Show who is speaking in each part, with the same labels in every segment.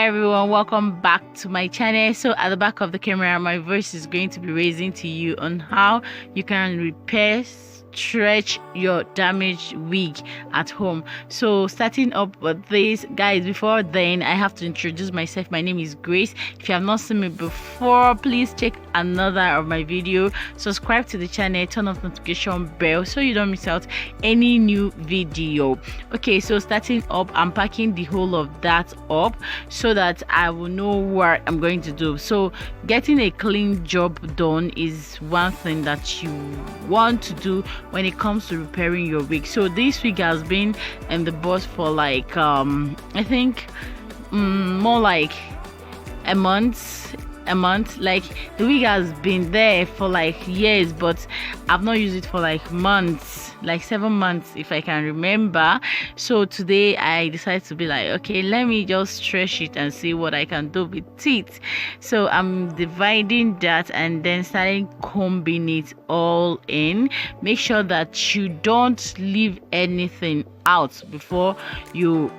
Speaker 1: everyone, welcome back to my channel. So at the back of the camera, my voice is going to be raising to you on how you can repair, stretch your damaged wig at home. So starting up with this, guys, before then I have to introduce myself. My name is Grace. If you have not seen me before, please check another of my video, subscribe to the channel, turn on notification bell so you don't miss out any new video. Okay, so starting up, I'm packing the whole of that up so that I will know what I'm going to do. So getting a clean job done is one thing that you want to do when it comes to repairing your wig. So this wig has been in the box for like I think more like a month. Like the wig has been there for like years, but I've not used it for like months, like 7 months if I can remember. So today I decided to be like, okay, let me just stretch it and see what I can do with it. So I'm dividing that and then starting combing it all in. Make sure that you don't leave anything out before you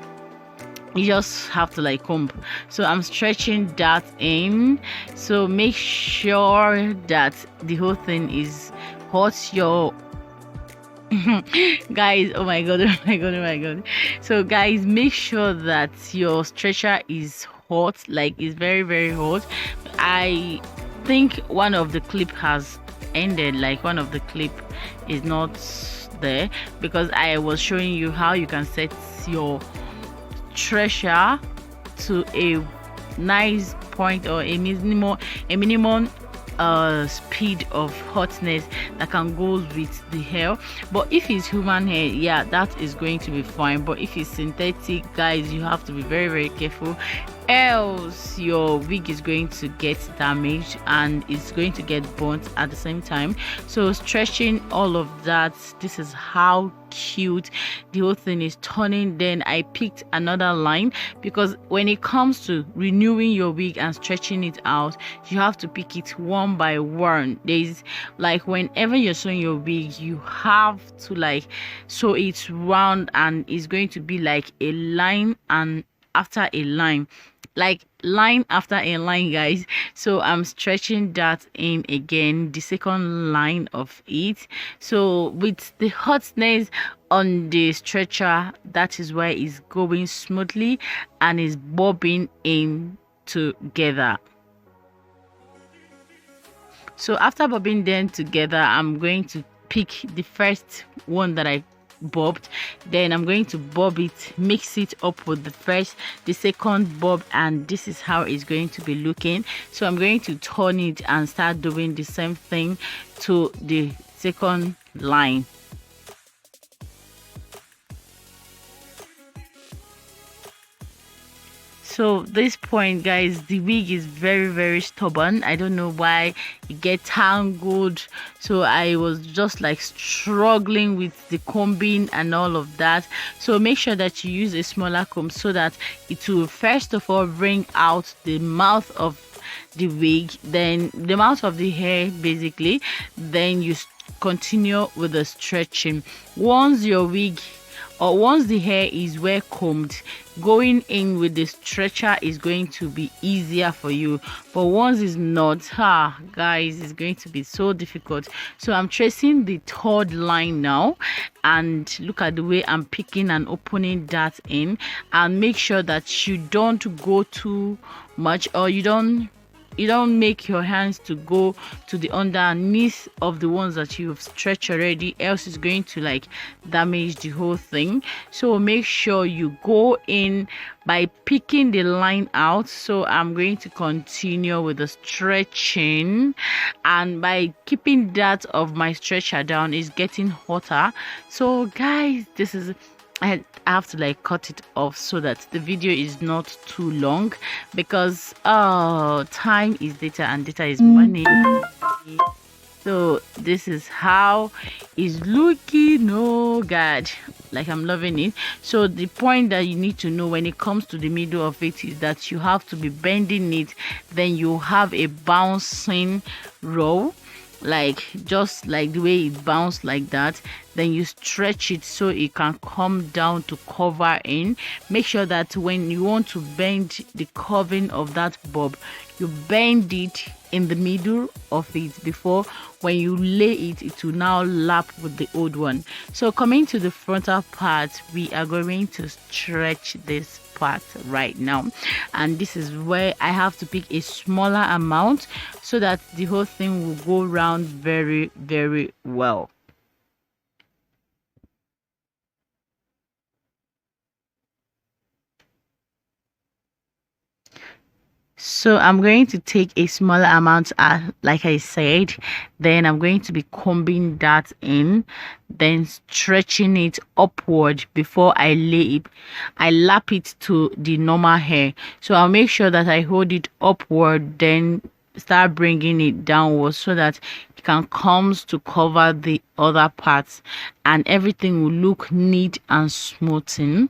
Speaker 1: just have to like comb. So I'm stretching that in, so make sure that the whole thing is hot. Your guys, oh my god, so guys, make sure that your stretcher is hot, like it's very hot. I think one of the clip has ended, like one of the clip is not there, because I was showing you how you can set your stretcher to a nice point or a minimum speed of hotness that can go with the hair. But if it's human hair, yeah, that is going to be fine. But if it's synthetic, guys, you have to be very careful, else your wig is going to get damaged and it's going to get burnt at the same time. So stretching all of that, this is how cute the whole thing is turning. Then I picked another line, because when it comes to renewing your wig and stretching it out, you have to pick it one by one. There's like, whenever you're sewing your wig, you have to like sew it round, and it's going to be like a line and after a line, like line after a line, guys. So I'm stretching that in again, the second line of it. So with the hotness on the stretcher, that is why it's going smoothly and is bobbing in together. So after bobbing them together, I'm going to pick the first one that I bobbed, then I'm going to bob it, mix it up with the second bob, and this is how it's going to be looking. So I'm going to turn it and start doing the same thing to the second line. So this point, guys, the wig is very stubborn. I don't know why it gets tangled. So I was just like struggling with the combing and all of that. So make sure that you use a smaller comb so that it will first of all bring out the mouth of the wig, then the mouth of the hair basically. Then you continue with the stretching. Once your wig, or once the hair is well combed, going in with the stretcher is going to be easier for you. But once it's not, guys, it's going to be so difficult. So I'm tracing the third line now, and look at the way I'm picking and opening that in. And make sure that you don't go too much, or you don't make your hands to go to the underneath of the ones that you've stretched already, else it's going to like damage the whole thing. So make sure you go in by picking the line out. So I'm going to continue with the stretching, and by keeping that of my stretcher down, is getting hotter. So guys, this is, I have to like cut it off so that the video is not too long, because time is data and data is money. So this is how it's looking. Oh god, like I'm loving it. So the point that you need to know when it comes to the middle of it is that you have to be bending it, then you have a bouncing roll, like just like the way it bounced like that. then you stretch it so it can come down to cover in. Make sure that when you want to bend the curving of that bob, you bend it in the middle of it before when you lay it, it will now lap with the old one. So coming to the frontal part, we are going to stretch this part right now, and this is where I have to pick a smaller amount so that the whole thing will go round very, very well. So I'm going to take a smaller amount, like I said, then I'm going to be combing that in, then stretching it upward before I lay it. I lap it to the normal hair. So I'll make sure that I hold it upward, then start bringing it downwards so that it can come to cover the other parts and everything will look neat and smoothing.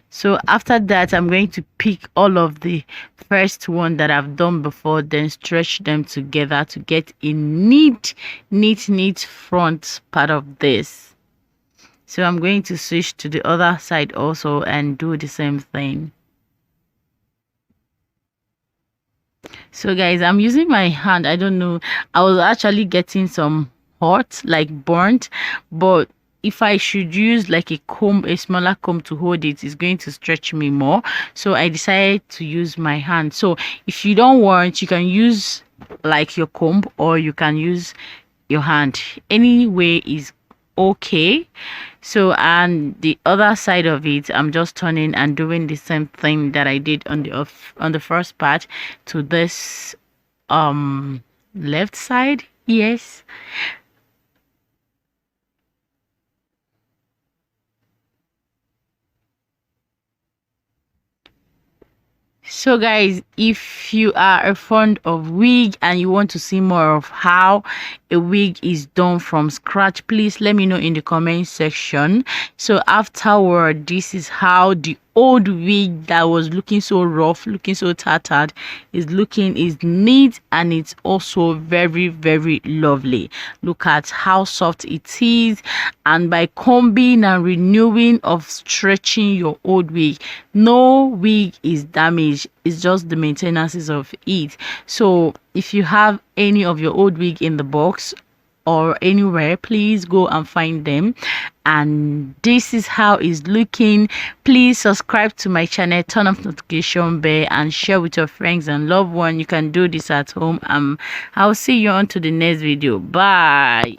Speaker 1: So after that, I'm going to pick all of the first one that I've done before, then stretch them together to get a neat front part of this. So I'm going to switch to the other side also and do the same thing. So guys, I'm using my hand. I don't know, I was actually getting some hot, like burnt, but if I should use like a comb, a smaller comb to hold it, it's going to stretch me more. So I decided to use my hand. So if you don't want, you can use like your comb or you can use your hand. Any way is okay. So and the other side of it, I'm just turning and doing the same thing that I did on the first part to this left side. Yes. So guys, if you are a fond of wig and you want to see more of how a wig is done from scratch, please let me know in the comment section. So afterward, this is how the old wig that was looking so rough, looking so tattered, is neat, and it's also very, very lovely. Look at how soft it is, and by combing and renewing of stretching your old wig, no wig is damaged. It's just the maintenance of it. So if you have any of your old wig in the box or anywhere, please go and find them. And this is how it's looking. Please subscribe to my channel, turn on notification bell, and share with your friends and loved ones. You can do this at home. I'll see you on to the next video. Bye.